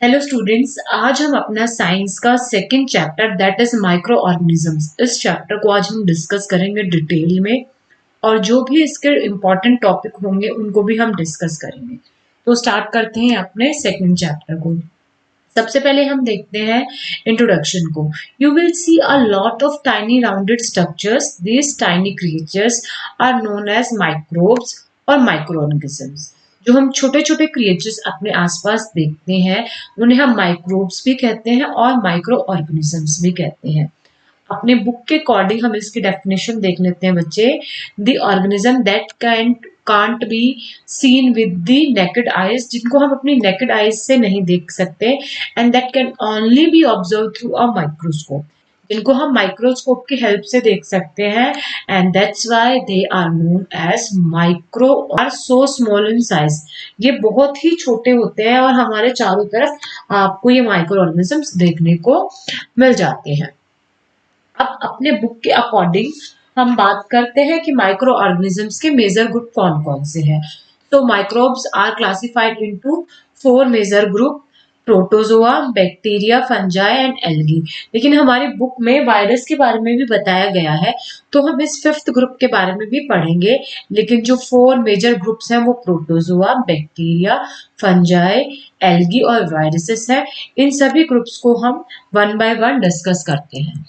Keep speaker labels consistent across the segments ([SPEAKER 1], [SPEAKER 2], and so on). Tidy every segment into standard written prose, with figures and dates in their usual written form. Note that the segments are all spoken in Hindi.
[SPEAKER 1] हेलो स्टूडेंट्स, आज हम अपना साइंस का second chapter that is micro organisms, इस चैप्टर को आज हम डिस्कस करेंगे डिटेल में। और जो भी इसके इम्पोर्टेंट टॉपिक होंगे उनको भी हम डिस्कस करेंगे। तो स्टार्ट करते हैं अपने सेकंड चैप्टर को। सबसे पहले हम देखते हैं इंट्रोडक्शन को। You will see a lot of tiny rounded structures. These tiny creatures are known as microbes और माइक्रो ऑर्गेनिजम्स। जो हम छोटे छोटे क्रिएचर्स अपने आसपास देखते हैं उन्हें हम माइक्रोब्स भी कहते हैं और माइक्रो ऑर्गेनिजम्स भी कहते हैं। अपने बुक के अकॉर्डिंग हम इसकी डेफिनेशन देख लेते हैं बच्चे। The organism that can't be seen with the naked eyes, जिनको हम अपनी नेकेड आईज से नहीं देख सकते, and that can only be observe through a microscope, जिनको हम माइक्रोस्कोप की हेल्प से देख सकते हैं। And that's why they are known as micro और सो स्मॉल इन साइज। ये बहुत ही छोटे होते हैं और हमारे चारों तरफ आपको ये माइक्रो ऑर्गेनिजम्स देखने को मिल जाते हैं। अब अपने बुक के अकॉर्डिंग हम बात करते हैं कि माइक्रो ऑर्गेनिजम्स के मेजर ग्रुप कौन कौन से हैं। तो microbes are classified into 4 major group: protozoa, bacteria, fungi and algae. लेकिन हमारी बुक में वायरस के बारे में भी बताया गया है, तो हम इस 5th ग्रुप के बारे में भी पढ़ेंगे। लेकिन जो 4 मेजर ग्रुप्स हैं वो प्रोटोजोआ, बैक्टीरिया, फंजाई, एल्गी और वायरसेस हैं। इन सभी ग्रुप्स को हम वन बाय वन डिस्कस करते हैं।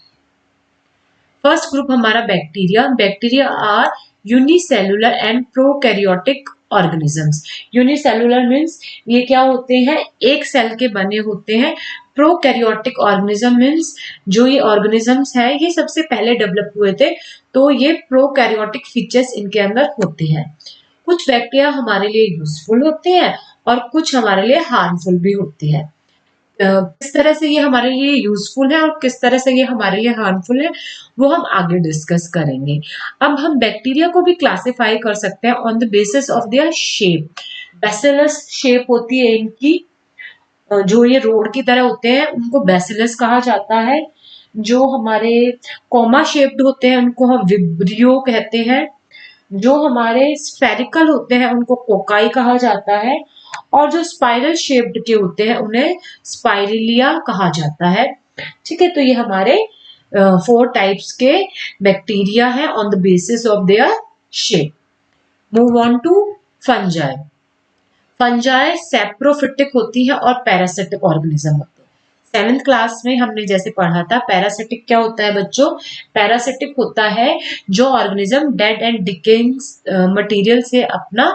[SPEAKER 1] फर्स्ट ग्रुप हमारा bacteria. Bacteria are unicellular and prokaryotic organisms. Unicellular means ये क्या होते हैं, एक सेल के बने होते हैं। प्रोकैरियोटिक ऑर्गेनिज्म मीन्स जो ये ऑर्गेनिजम्स है ये सबसे पहले डेवलप हुए थे, तो ये प्रोकैरियोटिक फीचर्स इनके अंदर होते हैं। कुछ बैक्टीरिया हमारे लिए यूजफुल होते हैं और कुछ हमारे लिए हार्मफुल भी होती है। किस तरह से ये हमारे लिए यूजफुल है और किस तरह से ये हमारे लिए हार्मफुल है वो हम आगे डिस्कस करेंगे। अब हम बैक्टीरिया को भी क्लासिफाई कर सकते हैं on the basis of their shape. Bacillus shape होती है इनकी। जो ये रोड की तरह होते हैं उनको बैसिलस कहा जाता है। जो हमारे कॉमा शेप्ड होते हैं उनको हम विब्रियो कहते हैं। जो हमारे स्फेरिकल होते हैं उनको कोकाई कहा जाता है। और जो स्पाइरल शेप्ड के होते हैं उन्हें स्पाइरिलिया कहा जाता है। ठीक है, तो ये हमारे 4 टाइप्स के बैक्टीरिया है on the basis of their shape. Move on to fungi. Fungi saprophytic होती है और पैरासिटिक ऑर्गेनिज्म होते हैं। 7th क्लास में हमने जैसे पढ़ा था पैरासिटिक क्या होता है बच्चों। पैरासिटिक होता है जो organism dead and decaying material से अपना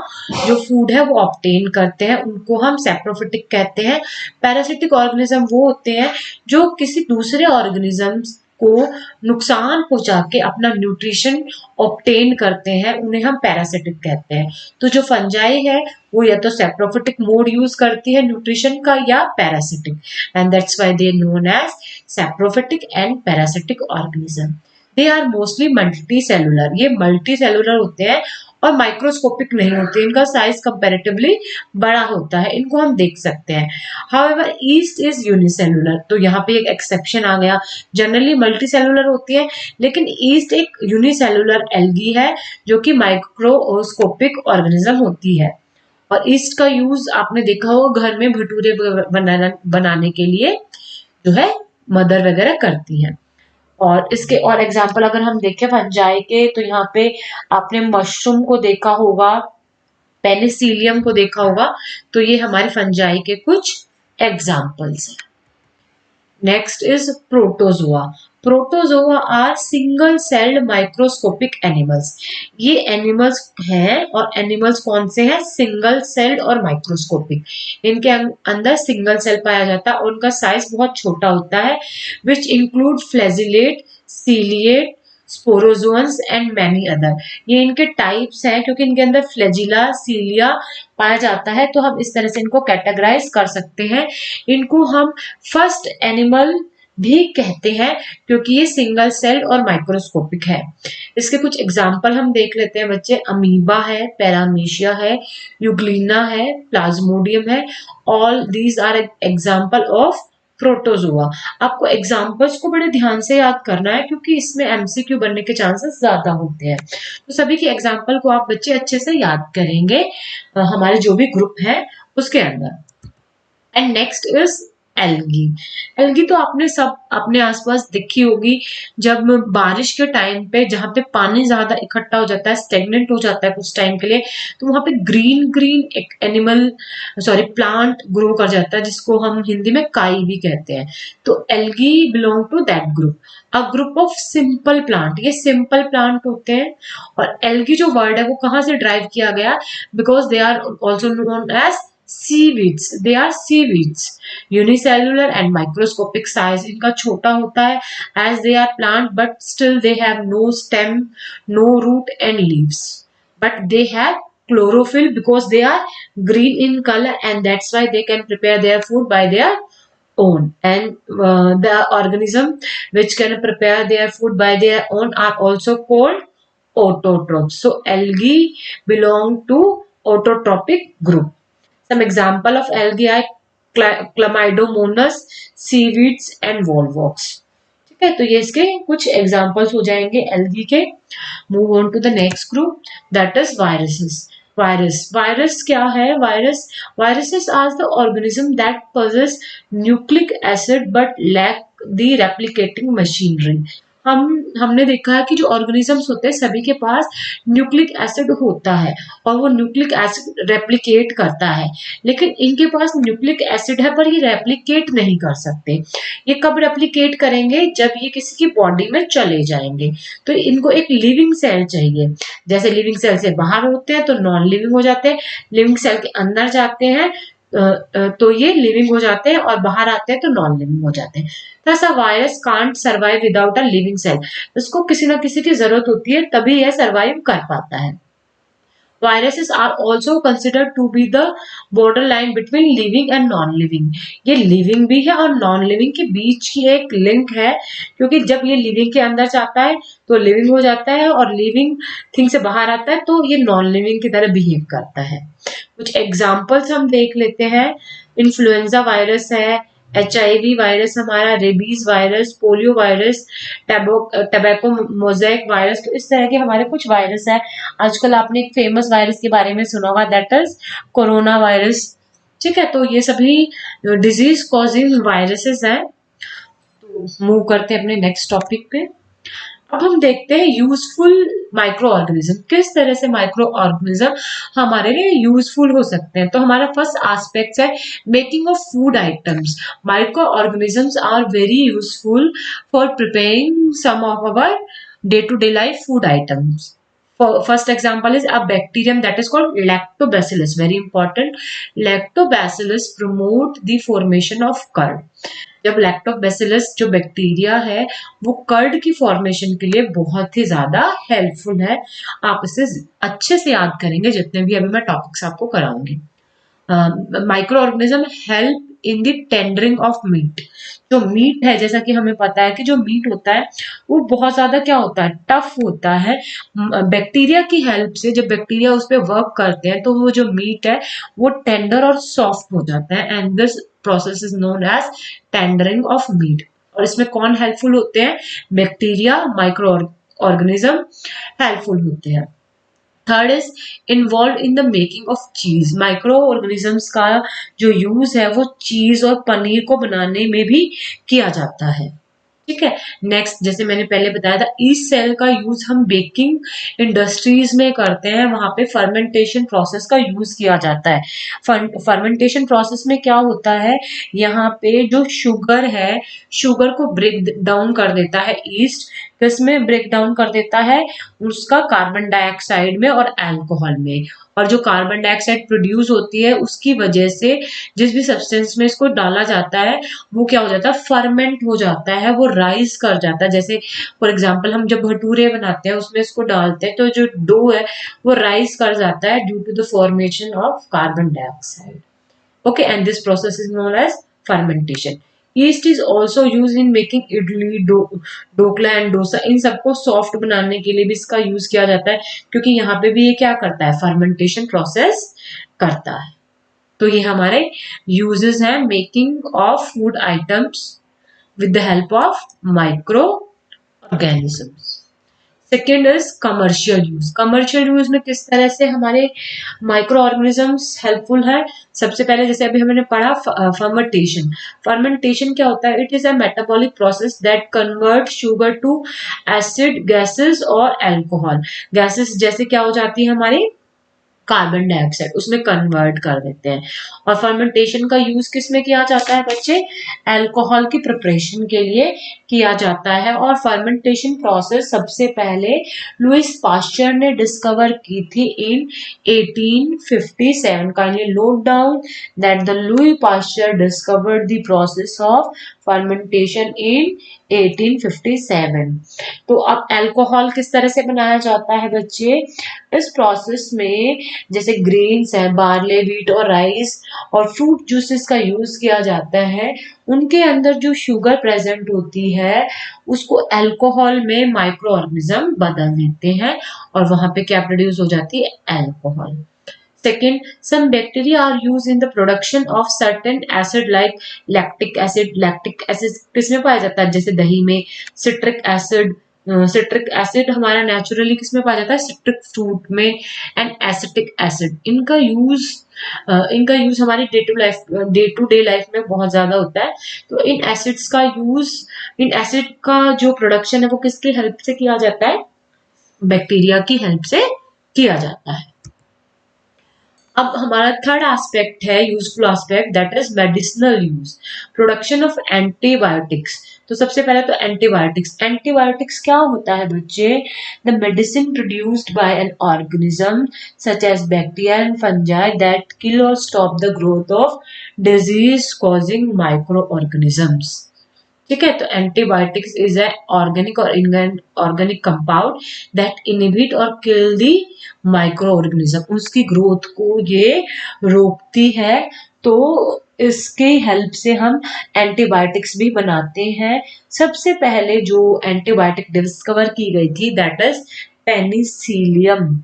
[SPEAKER 1] जो फूड है वो ऑब्टेन करते हैं, उनको हम सैप्रोफिटिक कहते हैं। पैरासिटिक ऑर्गेनिज्म वो होते हैं जो किसी दूसरे ऑर्गेनिजम्स को नुकसान पहुंचा के अपना न्यूट्रिशन ऑब्टेन करते हैं, उन्हें हम पैरासिटिक कहते हैं। तो जो फंजाई है वो या तो सैप्रोफिटिक मोड यूज करती है न्यूट्रिशन का या parasitic, and that's why they known as saprophytic and parasitic organism. They are mostly multi cellular. ये मल्टी सेलुलर होते हैं और माइक्रोस्कोपिक नहीं होते, इनका साइज कंपैरेटिवली बड़ा होता है, इनको हम देख सकते हैं। हाउएवर ईस्ट इज यूनिसेलुलर, तो यहाँ पे एक एक्सेप्शन आ गया। जनरली मल्टी सेलुलर होती है लेकिन ईस्ट एक यूनिसेलुलर एल्गी है जो कि माइक्रोस्कोपिक ऑर्गेनिज्म होती है। और ईस्ट का यूज आपने देखा होगा घर में भटूरे बनाने के लिए जो है मदर वगैरह करती हैं। और इसके और एग्जाम्पल अगर हम देखें फंजाई के, तो यहाँ पे आपने मशरूम को देखा होगा, पेनिसिलियम को देखा होगा, तो ये हमारे फंजाई के कुछ एग्जाम्पल्स हैं। Next is protozoa. Protozoa are single celled microscopic animals. ये एनिमल्स हैं और एनिमल्स कौन से हैं, सिंगल सेल्ड और माइक्रोस्कोपिक। इनके अंदर सिंगल सेल पाया जाता है और उनका साइज बहुत छोटा होता है। Which include flagellate, ciliate, sporozoans and many other. ये इनके टाइप्स हैं क्योंकि इनके अंदर फ्लैजिला, सीलिया पाया जाता है, तो हम इस तरह से इनको कैटेगराइज कर सकते हैं। इनको हम फर्स्ट एनिमल भी कहते हैं क्योंकि ये सिंगल सेल और माइक्रोस्कोपिक है। इसके कुछ एग्जाम्पल हम देख लेते हैं बच्चे। अमीबा है, पैरामीशिया है, यूग्लिना है, प्लाज्मोडियम है। All these are example of protozoa. आपको एग्जाम्पल्स को बड़े ध्यान से याद करना है क्योंकि इसमें एमसीक्यू बनने के चांसेस ज्यादा होते हैं। तो सभी की एग्जाम्पल को आप बच्चे अच्छे से याद करेंगे हमारे जो भी ग्रुप है उसके अंदर। And next is algae. Algae तो आपने सब अपने आसपास देखी होगी, जब बारिश के टाइम पे जहाँ पे पानी ज्यादा इकट्ठा हो जाता है, स्टेगनेंट हो जाता है कुछ टाइम के लिए, तो वहां पे ग्रीन ग्रीन एक एनिमल सॉरी प्लांट ग्रो कर जाता है, जिसको हम हिंदी में काई भी कहते हैं। तो algae belong to that group, a group of simple plant. ये सिंपल प्लांट होते हैं। और एल्गी जो वर्ड है वो कहाँ से ड्राइव किया गया, because they are also known as seaweeds. They are seaweeds. Unicellular and microscopic size इनका छोटा होता है as they are plant, but still they have no stem, no root and leaves. But they have chlorophyll because they are green in color, and that's why they can prepare their food by their own. And the organism which can prepare their food by their own are also called autotrophs. So algae belong to autotrophic group. Some example of algae are Chlamydomonas, seaweeds and volvox. ठीक है, तो ये इसके कुछ एग्जांपल्स हो जाएंगे एल्गी के। Move on to the next group, that is viruses. Virus क्या है? Viruses are the organism that possess nucleic acid but lack the replicating machinery. हमने देखा है कि जो ऑर्गेनिजम्स होते हैं सभी के पास न्यूक्लिक एसिड होता है और वो न्यूक्लिक एसिड रेप्लिकेट करता है, लेकिन इनके पास न्यूक्लिक एसिड है पर ये रेप्लिकेट नहीं कर सकते। ये कब रेप्लिकेट करेंगे? जब ये किसी की बॉडी में चले जाएंगे। तो इनको एक लिविंग सेल चाहिए। जैसे लिविंग सेल से बाहर होते हैं तो नॉन लिविंग हो जाते हैं, लिविंग सेल के अंदर जाते हैं तो ये लिविंग हो जाते हैं और बाहर आते हैं तो नॉन लिविंग हो जाते हैं। ऐसा virus can't survive without a living cell. इसको किसी ना किसी की जरूरत होती है तभी यह सर्वाइव कर पाता है। Viruses are also considered to be the borderline between living and non-living. ये living भी है और non-living के बीच की एक लिंक है, क्योंकि जब ये living के अंदर जाता है तो living हो जाता है और living थिंग से बाहर आता है तो ये non-living की तरह बिहेव करता है। कुछ एग्जाम्पल्स हम देख लेते हैं। इन्फ्लुएंजा वायरस है, HIV वायरस हमारा, rabies virus, polio virus, tobacco mosaic virus. तो इस तरह के हमारे कुछ वायरस है। आजकल आपने एक फेमस वायरस के बारे में सुना होगा, दैट इज कोरोना वायरस। ठीक है, तो ये सभी डिजीज कॉजिंग वायरसेस हैं। तो मूव करते हैं अपने नेक्स्ट टॉपिक पे। अब हम देखते हैं यूजफुल माइक्रो ऑर्गेनिज्म, किस तरह से माइक्रो ऑर्गेनिज्म हमारे लिए यूजफुल हो सकते हैं। तो हमारा फर्स्ट एस्पेक्ट है making of food items. Micro organisms are very useful for preparing some of our day to day life food items. First example is a bacterium that is called lactobacillus. Very important. Lactobacillus promote the formation of curd. जब लैक्टोबैसिलस जो बैक्टीरिया है वो कर्ड की फॉर्मेशन के लिए बहुत ही ज्यादा हेल्पफुल है। आप इसे अच्छे से याद करेंगे जितने भी अभी मैं टॉपिक्स आपको कराऊंगी। Micro organism help in the tendering of meat. जो मीट है, जैसा कि हमें पता है कि जो मीट होता है वो बहुत ज्यादा क्या होता है, टफ होता है। बैक्टीरिया की हेल्प से जब बैक्टीरिया उस पर वर्क करते हैं तो वो जो मीट है वो टेंडर और सॉफ्ट हो जाता है, and this process is known as tendering of meat. और इसमें कौन हेल्पफुल होते हैं? बैक्टीरिया, माइक्रो ऑर्गेनिज्म हेल्पफुल होते हैं। Third is involve in the making of चीज। माइक्रो ऑर्गेनिजम्स का जो यूज है वो चीज और पनीर को बनाने में भी किया जाता है। ठीक है, नेक्स्ट जैसे मैंने पहले बताया था, ईस्ट सेल का यूज हम बेकिंग इंडस्ट्रीज में करते हैं, वहां पे फर्मेंटेशन प्रोसेस का यूज किया जाता है। फर्मेंटेशन प्रोसेस में क्या होता है, यहाँ पे जो शुगर है, शुगर को ब्रेक डाउन कर देता है ईस्ट, किसमें ब्रेक डाउन कर देता है, उसका कार्बन डाइऑक्साइड में और अल्कोहल में। और जो कार्बन डाइऑक्साइड प्रोड्यूस होती है उसकी वजह से जिस भी सब्सटेंस में इसको डाला जाता है वो क्या हो जाता है, फर्मेंट हो जाता है, वो राइज कर जाता है। जैसे फॉर एग्जांपल हम जब भटूरे बनाते हैं उसमें इसको डालते हैं तो जो डो है वो राइज कर जाता है due to the formation of carbon dioxide. Okay, and this process is known as fermentation. Yeast is also use in making idli, dhokla and dosa. इन सबको सॉफ्ट बनाने के लिए भी इसका यूज किया जाता है, क्योंकि यहाँ पे भी ये क्या करता है, फर्मेंटेशन प्रोसेस करता है। तो ये हमारे यूजेस हैं making of food items with the help of micro organisms. Second is commercial use. Commercial use में किस तरह से हमारे माइक्रो ऑर्गेनिजम्स हेल्पफुल है। सबसे पहले जैसे अभी हमने पढ़ा फर्मेंटेशन। फर्मेंटेशन क्या होता है? It is a metabolic process that convert sugar to acid, gases और अल्कोहल। गैसेस जैसे क्या हो जाती है हमारी कार्बन डाइऑक्साइड, उसमें कन्वर्ट कर देते हैं। और फर्मेंटेशन का यूज किस में किया जाता है बच्चे? अल्कोहल की प्रिपरेशन के लिए किया जाता है। और फर्मेंटेशन प्रोसेस सबसे पहले लुइस पास्चर ने डिस्कवर की थी in 1857। Kindly note down that the Louis Pasteur discovered the process of fermentation in 1857। तो अब अल्कोहल किस तरह से बनाया जाता है बच्चे? इस प्रोसेस में जैसे ग्रेन्स है, बार्ले, व्हीट और राइस और फ्रूट जूसेस का यूज किया जाता है। उनके अंदर जो शुगर प्रेजेंट होती है उसको अल्कोहल में माइक्रो ऑर्गेनिज्म बदल देते हैं और वहां पे क्या प्रोड्यूस हो जाती है? Alcohol. Second, some bacteria are used in the production of certain acid like lactic acid. Lactic acid किसमें पाया जाता है? जैसे दही में। सिट्रिक एसिड, सिट्रिक एसिड हमारा नेचुरली किसमें पाया जाता है? सिट्रिक फ्रूट में। एंड एसिटिक एसिड, इनका यूज हमारी डे टू डे लाइफ में बहुत ज्यादा होता है। तो इन एसिड्स का यूज, इन एसिड का जो प्रोडक्शन है वो किसकी हेल्प से किया जाता है? बैक्टीरिया की हेल्प से किया जाता है। अब हमारा थर्ड एस्पेक्ट है useful aspect, that is medicinal use, production of antibiotics. तो सबसे पहले तो एंटीबायोटिक्स। एंटीबायोटिक्स क्या होता है बच्चे? The medicine produced by an organism such as bacteria and fungi that kill or stop the growth of disease causing micro organisms. ठीक है, तो antibiotics is a organic or inorganic compound that inhibit or kill the micro organism. उसकी ग्रोथ को ये रोकती है। तो इसके हेल्प से हम एंटीबायोटिक्स भी बनाते हैं। सबसे पहले जो एंटीबायोटिक डिस्कवर की गई थी that is Penicillium.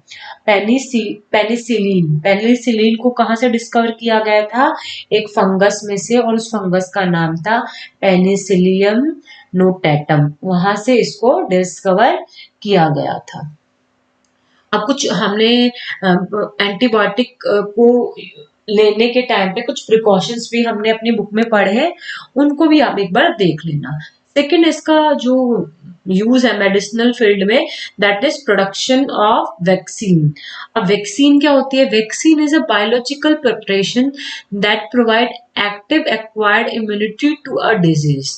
[SPEAKER 1] Penicillin, penicillin को कहाँ से डिस्कवर किया गया था? एक फंगस में से, और उस फंगस का नाम था पेनिसिलियम नोटेटम। वहां से इसको डिस्कवर किया गया था। अब कुछ हमने एंटीबायोटिक को लेने के टाइम पे कुछ प्रिकॉशंस भी हमने अपनी बुक में पढ़े हैं, उनको भी आप एक बार देख लेना। सेकेंड, इसका जो यूज है मेडिसिनल फील्ड में, that is production of vaccine. अब वैक्सीन क्या होती है? Vaccine is a biological preparation that provide active acquired immunity to a disease.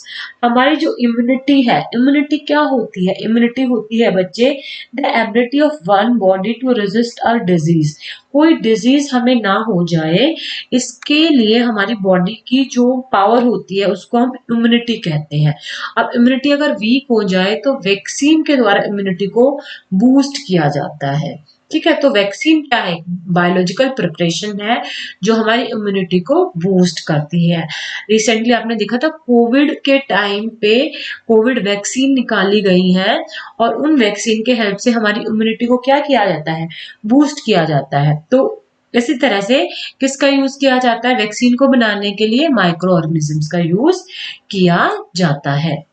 [SPEAKER 1] हमारी जो इम्यूनिटी है, इम्यूनिटी क्या होती है? इम्यूनिटी होती है बच्चे the ability of one body to resist a disease. कोई डिजीज हमें ना हो जाए, इसके लिए हमारी बॉडी की जो पावर होती है उसको हम इम्यूनिटी कहते हैं। अब इम्यूनिटी अगर वीक हो जाए तो वैक्सीन के द्वारा इम्यूनिटी को बूस्ट किया जाता है। ठीक है, तो वैक्सीन क्या है? बायोलॉजिकल प्रिपरेशन है जो हमारी इम्यूनिटी को बूस्ट करती है। रिसेंटली आपने देखा था कोविड के टाइम पे कोविड वैक्सीन निकाली गई है और उन वैक्सीन के हेल्प से हमारी इम्यूनिटी को क्या किया जाता है? बूस्ट किया जाता है। तो इसी तरह से किसका यूज किया जाता है? वैक्सीन को बनाने के लिए माइक्रो ऑर्गेनिजम्स का यूज किया जाता है।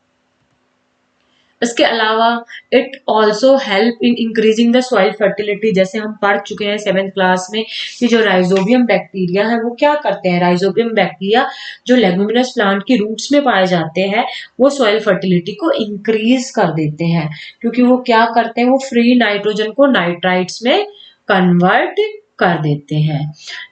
[SPEAKER 1] इसके अलावा it also help in increasing the soil fertility. जैसे हम पढ़ चुके हैं 7th क्लास में कि जो राइजोबियम बैक्टीरिया है वो क्या करते हैं? राइजोबियम बैक्टीरिया जो लेगुमिनस प्लांट की रूट्स में पाए जाते हैं वो सॉइल फर्टिलिटी को इंक्रीज कर देते हैं, क्योंकि वो क्या करते हैं? वो फ्री नाइट्रोजन को नाइट्राइट्स में कन्वर्ट कर देते हैं।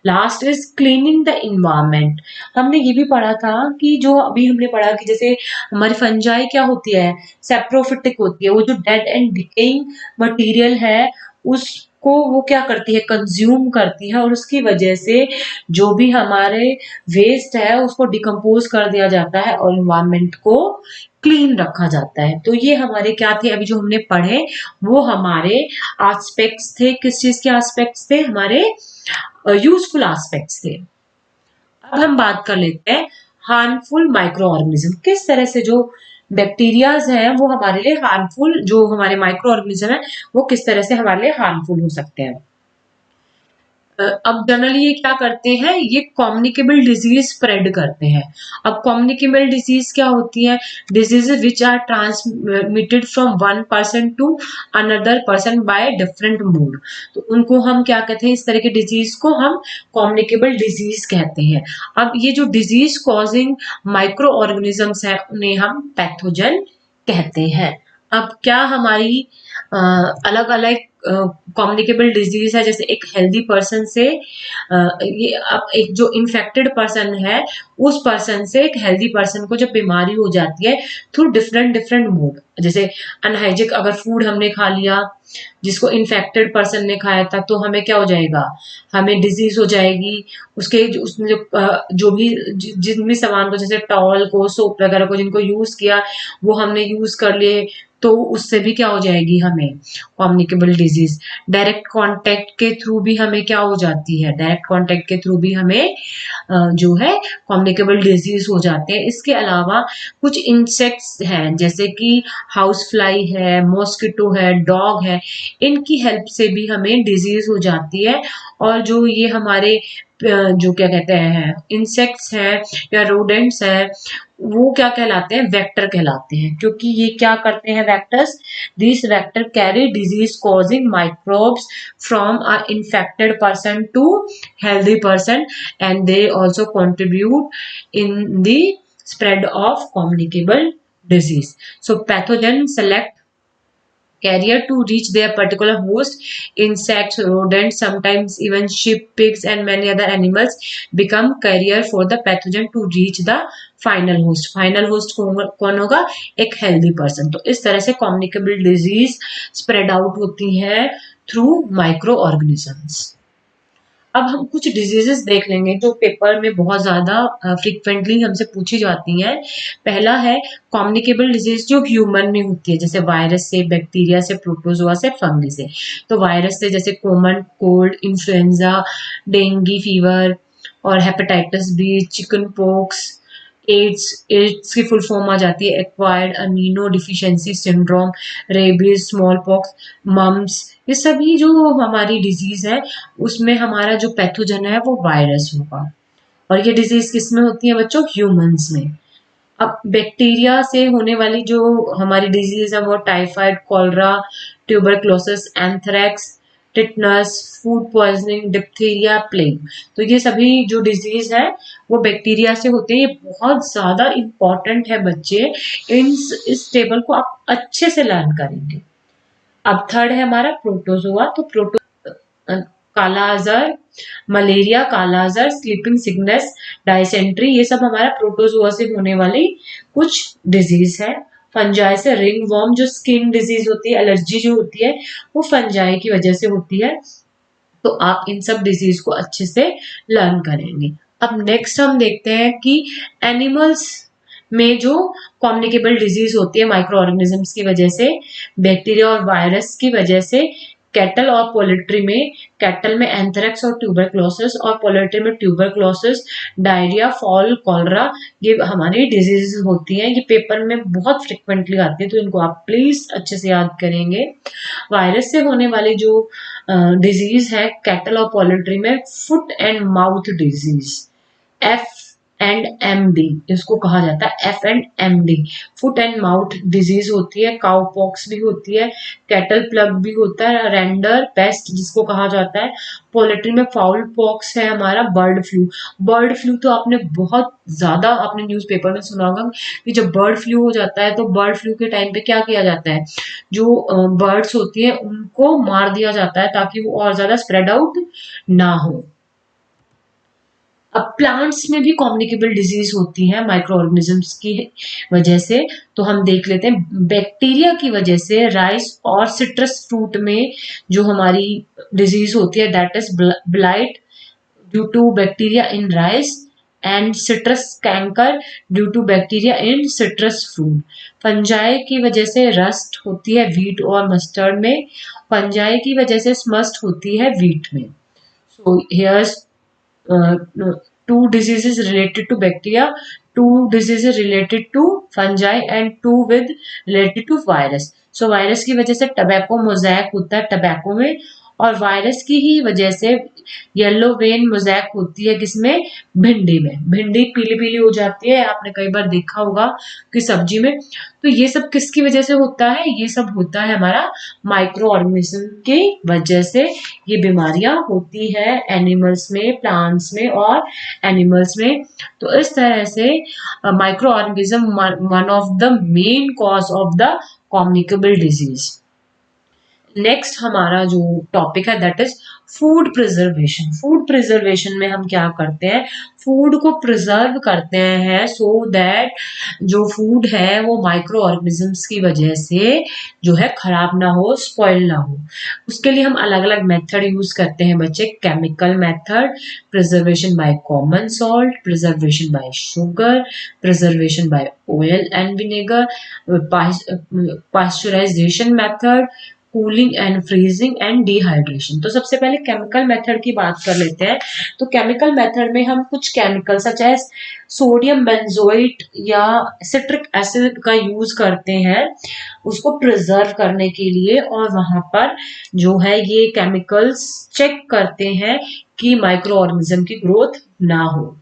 [SPEAKER 1] Last is cleaning the environment. हमने ये भी पढ़ा था कि जो अभी हमने पढ़ा कि जैसे हमारी फंजाई क्या होती है? सेप्रोफिटिक होती है। वो जो डेड एंड डिकेइंग मटेरियल है उसको वो क्या करती है? कंज्यूम करती है, और उसकी वजह से जो भी हमारे वेस्ट है उसको डिकम्पोज कर दिया जाता है और इन्वायरमेंट को क्लीन रखा जाता है। तो ये हमारे क्या थे अभी जो हमने पढ़े, वो हमारे एस्पेक्ट्स थे। किस चीज के एस्पेक्ट्स थे? हमारे यूजफुल एस्पेक्ट्स थे। अब हम बात कर लेते हैं हार्मफुल माइक्रो ऑर्गेनिज्म। किस तरह से जो बैक्टीरियाज हैं वो हमारे लिए हार्मफुल, जो हमारे माइक्रो ऑर्गेनिज्म है वो किस तरह से हमारे लिए हार्मफुल हो सकते हैं। अब जनरली ये क्या करते हैं, ये कम्युनिकेबल डिजीज स्प्रेड करते हैं। अब कम्युनिकेबल डिजीज क्या होती है, disease which are transmitted from one person to another person by different mode. तो उनको हम क्या कहते हैं, इस तरह के डिजीज को हम कम्युनिकेबल डिजीज कहते हैं। अब ये जो डिजीज कॉजिंग माइक्रो ऑर्गेनिजम्स है उन्हें हम पैथोजन कहते हैं। अब क्या हमारी अलग अलग कम्युनिकेबल डिजीज है, जैसे एक हेल्दी पर्सन से ये अब एक जो इन्फेक्टेड पर्सन है उस पर्सन से एक हेल्दी पर्सन को जब बीमारी हो जाती है थ्रू डिफरेंट डिफरेंट मोड, जैसे अनहाइजिक अगर फूड हमने खा लिया जिसको इन्फेक्टेड पर्सन ने खाया था तो हमें क्या हो जाएगा, हमें डिजीज हो जाएगी। उसके उसने जो भी जिन भी सामान को, जैसे टॉवल को, सोप वगैरह को जिनको यूज किया वो हमने यूज कर लिए तो उससे भी क्या हो जाएगी हमें कम्युनिकेबल डिजीज। डायरेक्ट कांटेक्ट के थ्रू भी हमें क्या हो जाती है, डायरेक्ट कांटेक्ट के थ्रू भी हमें जो है कम्युनिकेबल डिजीज हो जाते हैं। इसके अलावा कुछ इंसेक्ट्स हैं जैसे कि हाउस फ्लाई है, मॉस्किटो है, डॉग है, इनकी हेल्प से भी हमें डिजीज हो जाती है। और जो ये हमारे जो क्या कहते हैं इंसेक्ट्स हैं या रोडेंट्स हैं वो क्या कहलाते हैं, वेक्टर कहलाते हैं, क्योंकि ये क्या करते हैं vectors, this vector carry disease causing microbes from a infected person to healthy person and they also contribute in the spread of communicable disease. So pathogen select carrier to reach their particular host. Insects, rodents, sometimes even sheep, pigs and many other animals become carrier for the pathogen to reach the final host. Final host कौन होगा, एक हेल्दी पर्सन। तो इस तरह से कम्युनिकेबल डिजीज स्प्रेड आउट होती है थ्रू माइक्रो ऑर्गेनिजम्स। अब हम कुछ डिजीजेस देख लेंगे जो पेपर में बहुत ज्यादा फ्रिक्वेंटली हमसे पूछी जाती हैं। पहला है कम्युनिकेबल डिजीज जो ह्यूमन में होती है, जैसे वायरस से, बैक्टीरिया से, प्रोटोजोआ से, फंगी से। तो वायरस से जैसे common cold, influenza, dengue fever और hepatitis B, chicken pox, AIDS, AIDS की फुल फॉर्म आ जाती है acquired immuno deficiency syndrome, rabies, small pox, mumps. ये सभी जो हमारी डिजीज है उसमें हमारा जो पैथोजन है वो वायरस होगा। और ये डिजीज किस में होती है बच्चों, ह्यूमंस में। अब बैक्टीरिया से होने वाली जो हमारी डिजीज है वो typhoid, cholera, tuberculosis, anthrax, tetanus, food poisoning, diphtheria, plague. तो ये सभी जो डिजीज है वो बैक्टीरिया से होते हैं। ये बहुत ज्यादा इंपॉर्टेंट है बच्चे, इस टेबल को आप अच्छे से लर्न करेंगे। अब थर्ड है हमारा प्रोटोजोआ। तो काला आजार, मलेरिया, काला आजार, स्लीपिंग सिकनेस, डायसेंट्री, ये सब हमारा प्रोटोजोआ से होने वाली कुछ डिजीज है। फंजाई से रिंग वर्म जो स्किन डिजीज होती है, एलर्जी जो होती है वो फंजाई की वजह से होती है। तो आप इन सब डिजीज को अच्छे से लर्न करेंगे। अब नेक्स्ट हम देखते हैं कि एनिमल्स में जो कम्युनिकेबल डिजीज होती है माइक्रो ऑर्गेनिजम्स की वजह से, बैक्टीरिया और वायरस की वजह से, कैटल और पोल्ट्री में, कैटल में एंथ्रेक्स और ट्यूबरक्लोसिस और पोल्ट्री में ट्यूबरक्लोसिस, डायरिया, फॉल, कॉलरा, ये हमारी डिजीज होती हैं। ये पेपर में बहुत फ्रिक्वेंटली आती है तो इनको आप प्लीज अच्छे से याद करेंगे। वायरस से होने वाली जो डिजीज है कैटल और पोल्ट्री में, foot and mouth disease, F and M D इसको कहा जाता है, F and M D, foot and mouth disease होती है। काउ पॉक्स भी होती है, कैटल प्लग भी होता है, रेंडर पेस्ट जिसको कहा जाता है। पोल्ट्री में फाउल पॉक्स है हमारा, बर्ड फ्लू। बर्ड फ्लू तो आपने बहुत ज्यादा अपने न्यूज़पेपर में सुना होगा कि जब बर्ड फ्लू हो जाता है तो बर्ड फ्लू के टाइम पे क्या किया जाता है, जो बर्ड्स होती है उनको मार दिया जाता है ताकि वो और ज्यादा स्प्रेड आउट ना हो। अब प्लांट्स में भी कम्युनिकेबल डिजीज होती है माइक्रो ऑर्गेनिजम्स की वजह से। तो हम देख लेते हैं बैक्टीरिया की वजह से राइस और सिट्रस फ्रूट में जो हमारी डिजीज होती है that is blight due to bacteria in rice and citrus canker due to bacteria in citrus fruit. Fungi की वजह से रस्ट होती है व्हीट और मस्टर्ड में, फंजाई की वजह से स्मस्ट होती है व्हीट में। So here's two diseases related to bacteria, two diseases related to fungi and two with related to virus. So virus की वजह से टबैको मोज़ैक होता है टबैको में, और वायरस की ही वजह से येलो वेन मोज़ेक होती है किसमें, भिंडी में। भिंडी पीली पीली हो जाती है, आपने कई बार देखा होगा कि सब्जी में। तो ये सब किसकी वजह से होता है, ये सब होता है हमारा माइक्रो ऑर्गेनिज्म की वजह से ये बीमारियां होती है एनिमल्स में, प्लांट्स में और एनिमल्स में। तो इस तरह से micro organism one of the main cause of the communicable disease. Next हमारा जो टॉपिक है that is food preservation. Food preservation में हम क्या करते हैं, फूड को प्रिजर्व करते हैं सो दैट जो फूड है वो माइक्रो ऑर्गेनिजम्स की वजह से जो है खराब ना हो, स्पॉइल ना हो। उसके लिए हम अलग अलग मेथड यूज करते हैं बच्चे। Chemical method, preservation by common salt, preservation by sugar, preservation by oil and vinegar, pasteurization method, cooling and freezing and dehydration. तो सबसे पहले केमिकल मेथड की बात कर लेते हैं। तो केमिकल मेथड में हम कुछ chemical such as sodium benzoate या सिट्रिक एसिड का यूज करते हैं उसको प्रिजर्व करने के लिए, और वहां पर जो है ये केमिकल्स चेक करते हैं कि माइक्रो ऑर्गेनिज्म की ग्रोथ ना हो।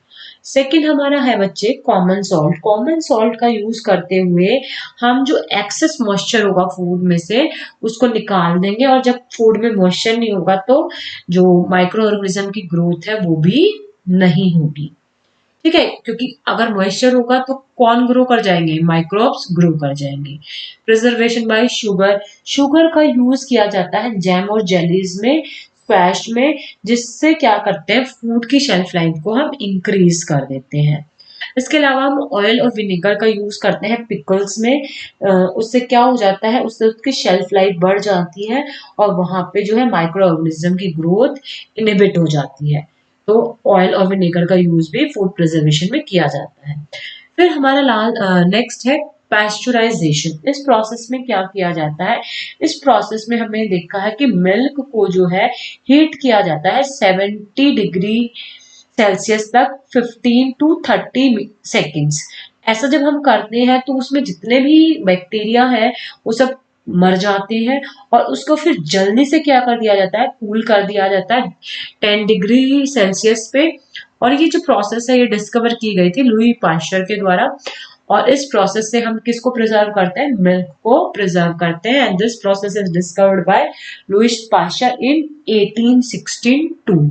[SPEAKER 1] सेकेंड हमारा है बच्चे कॉमन सॉल्ट। कॉमन सॉल्ट का यूज करते हुए हम जो एक्सेस मॉइस्चर होगा फूड में से उसको निकाल देंगे, और जब फूड में मॉइस्चर नहीं होगा तो जो माइक्रो ऑर्गेनिज्म की ग्रोथ है वो भी नहीं होगी। ठीक है, क्योंकि अगर मॉइस्चर होगा तो कौन ग्रो कर जाएंगे, माइक्रोब्स ग्रो कर जाएंगे। Preservation by sugar. शुगर का यूज किया जाता है जैम और जेलीज में, स्क्वैश में, जिससे क्या करते हैं फूड की शेल्फ लाइफ को हम इंक्रीज कर देते हैं। इसके अलावा हम ऑयल और विनेगर का यूज करते हैं पिकल्स में। उससे क्या हो जाता है, उससे उसकी शेल्फ लाइफ बढ़ जाती है और वहां पे जो है माइक्रो ऑर्गेनिज्म की ग्रोथ इनहिबिट हो जाती है। तो ऑयल और विनेगर का यूज भी फूड प्रिजर्वेशन में किया जाता है। फिर हमारा नेक्स्ट है पैस्चराइजेशन। इस प्रोसेस में क्या किया जाता है, इस प्रोसेस में हमने देखा है कि मिल्क को जो है हीट किया जाता है 70 डिग्री सेल्सियस तक 15 टू 30 सेकेंड्स। ऐसा जब हम करते हैं तो उसमें जितने भी बैक्टीरिया है वो सब मर जाते हैं, और उसको फिर जल्दी से क्या कर दिया जाता है, कूल कर दिया जाता है 10 डिग्री सेल्सियस पे। और ये जो प्रोसेस है ये डिस्कवर की गई थी लुई पाश्चर के द्वारा, और इस प्रोसेस से हम किसको प्रिजर्व करते हैं, मिल्क को प्रिजर्व करते हैं। And this process is discovered by Louis Pasteur in 1862।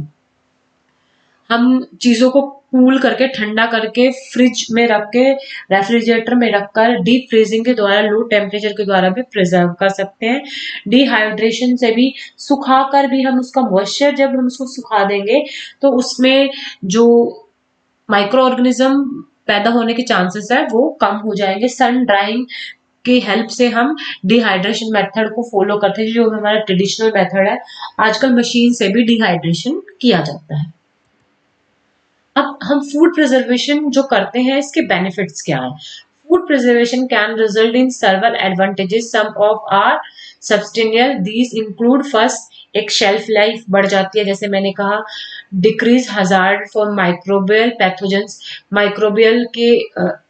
[SPEAKER 1] हम चीजों को कूल करके, ठंडा करके, फ्रिज में रख के, रेफ्रिजरेटर में रखकर डीप फ्रीजिंग के द्वारा, लो टेम्परेचर के द्वारा भी प्रिजर्व कर सकते हैं। डिहाइड्रेशन से भी, सुखाकर भी हम उसका मॉइस्चर जब हम उसको सुखा देंगे तो उसमें जो माइक्रो ऑर्गेनिज्म पैदा होने के चांसेस है वो कम हो जाएंगे। सन ड्राइंग की हेल्प से हम डिहाइड्रेशन मेथड को फॉलो करते हैं, जो हमारा ट्रेडिशनल मेथड है। आजकल मशीन से भी डिहाइड्रेशन किया जाता है। अब हम फूड प्रिजर्वेशन जो करते हैं इसके बेनिफिट्स क्या है। Food preservation can result in several advantages, some of are substantial. These include first, एक शेल्फ लाइफ बढ़ जाती है, जैसे मैंने कहा। Decrease hazard for microbial pathogens, microbial के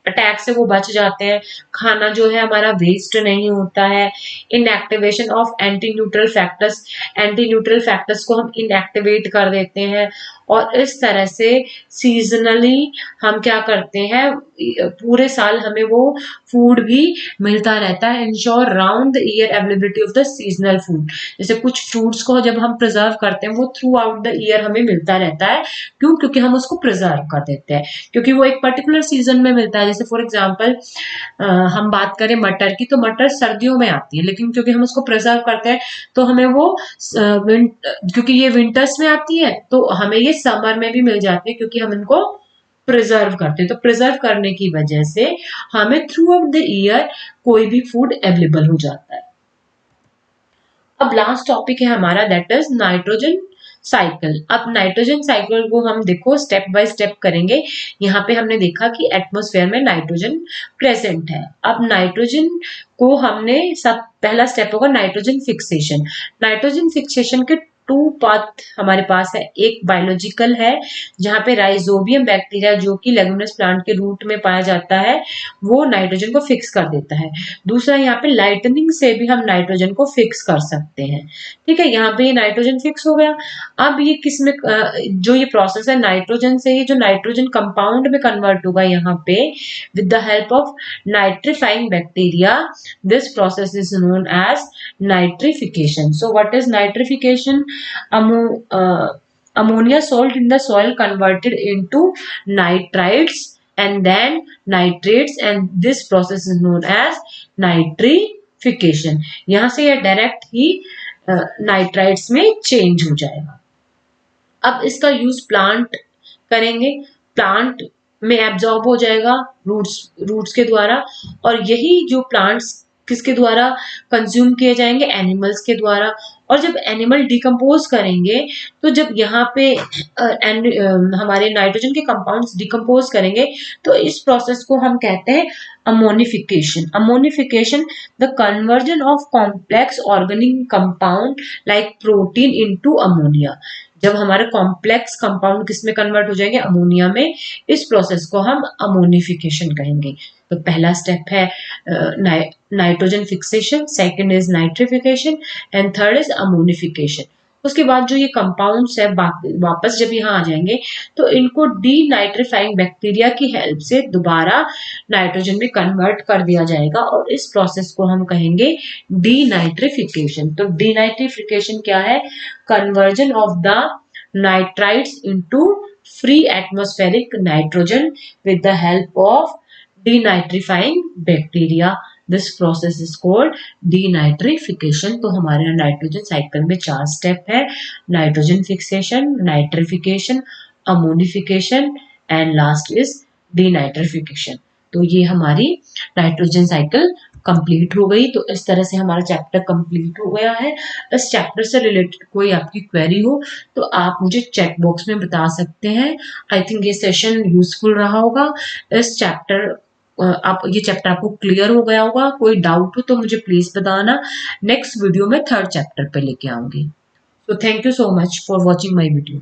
[SPEAKER 1] अटैक से वो बच जाते हैं। खाना जो है हमारा वेस्ट नहीं होता है। Inactivation of anti neutral factors, anti neutral factors को हम इनएक्टिवेट कर देते हैं। और इस तरह से सीजनली हम क्या करते हैं, पूरे साल हमें वो फूड भी मिलता रहता है। Ensure round the year availability of the seasonal food. जैसे कुछ फ्रूट्स को जब हम प्रिजर्व करते हैं वो थ्रू आउट द ईयर हमें मिलता रहता है। क्यों, क्योंकि हम उसको प्रिजर्व कर देते हैं, क्योंकि वो एक पर्टिकुलर सीजन में मिलता है। जैसे फॉर एग्जाम्पल हम बात करें मटर की, तो मटर सर्दियों में आती है, लेकिन क्योंकि हम उसको प्रिजर्व करते हैं तो हमें वो क्योंकि ये विंटर्स में आती है तो हमें ये समर में भी मिल जाती है, क्योंकि हम इनको प्रिजर्व करते हैं। तो प्रिजर्व करने की वजह से हमें थ्रू आउट द ईयर कोई भी फूड अवेलेबल हो जाता है। अब लास्ट टॉपिक है हमारा दैट इज नाइट्रोजन साइकिल। अब नाइट्रोजन साइकिल को हम देखो स्टेप बाय स्टेप करेंगे। यहाँ पे हमने देखा कि एटमॉस्फेयर में नाइट्रोजन प्रेजेंट है। अब नाइट्रोजन को हमने सब पहला स्टेप होगा नाइट्रोजन फिक्सेशन। नाइट्रोजन फिक्सेशन के टू पाथ हमारे पास है। एक बायोलॉजिकल है जहां पे राइजोबियम बैक्टीरिया जो कि लेगुमिनस प्लांट के रूट में पाया जाता है वो नाइट्रोजन को फिक्स कर देता है। दूसरा यहाँ पे लाइटनिंग से भी हम नाइट्रोजन को फिक्स कर सकते हैं। ठीक है, यहाँ पे ये नाइट्रोजन फिक्स हो गया। अब ये किस में जो ये प्रोसेस है नाइट्रोजन से ये जो नाइट्रोजन कंपाउंड में कन्वर्ट होगा यहाँ पे with the help of nitrifying bacteria. This process is known as nitrification. So what is nitrification? ammonia salt in the soil converted into nitrites and then nitrates, and this process is known as nitrification. यहाँ से यह डायरेक्ट ही नाइट्राइट्स में चेंज हो जाएगा। अब इसका यूज प्लांट करेंगे, प्लांट में एब्जॉर्ब हो जाएगा रूट्स के द्वारा, और यही जो प्लांट्स किसके द्वारा कंज्यूम किए जाएंगे? एनिमल्स के द्वारा। और जब एनिमल डिकम्पोज करेंगे तो जब यहाँ पे हमारे नाइट्रोजन के कंपाउंड्स डिकम्पोज करेंगे तो इस प्रोसेस को हम कहते हैं ammonification. Ammonification the conversion of complex organic compound like protein into ammonia. जब हमारे कॉम्प्लेक्स कंपाउंड किस में कन्वर्ट हो जाएंगे? अमोनिया में। इस प्रोसेस को हम अमोनिफिकेशन कहेंगे। तो पहला स्टेप है nitrogen fixation, second is nitrification and third is ammonification. उसके बाद जो ये कंपाउंड्स है वापस जब यहाँ आ जाएंगे तो इनको डीनाइट्रीफाइंग बैक्टीरिया की हेल्प से दोबारा नाइट्रोजन में कन्वर्ट कर दिया जाएगा और इस प्रोसेस को हम कहेंगे डीनाइट्रिफिकेशन। तो डीनाइट्रिफिकेशन क्या है? Conversion of the nitrites into free atmospheric nitrogen with the help of denitrifying bacteria. This process is called denitrification. तो हमारे यहाँ नाइट्रोजन साइकिल में 4 स्टेप है: nitrogen fixation, nitrification, ammonification and last is denitrification. तो ये हमारी नाइट्रोजन साइकिल कंप्लीट हो गई। तो इस तरह से हमारा चैप्टर कंप्लीट हो गया है। इस चैप्टर से रिलेटेड कोई आपकी क्वेरी हो तो आप मुझे चैट बॉक्स में बता सकते हैं। आई थिंक ये सेशन यूजफुल रहा होगा। इस चैप्टर ये चैप्टर आपको क्लियर हो गया होगा। कोई डाउट हो तो मुझे प्लीज बताना। नेक्स्ट वीडियो में 3rd चैप्टर पे लेके आऊंगी। So thank you so much for watching my video.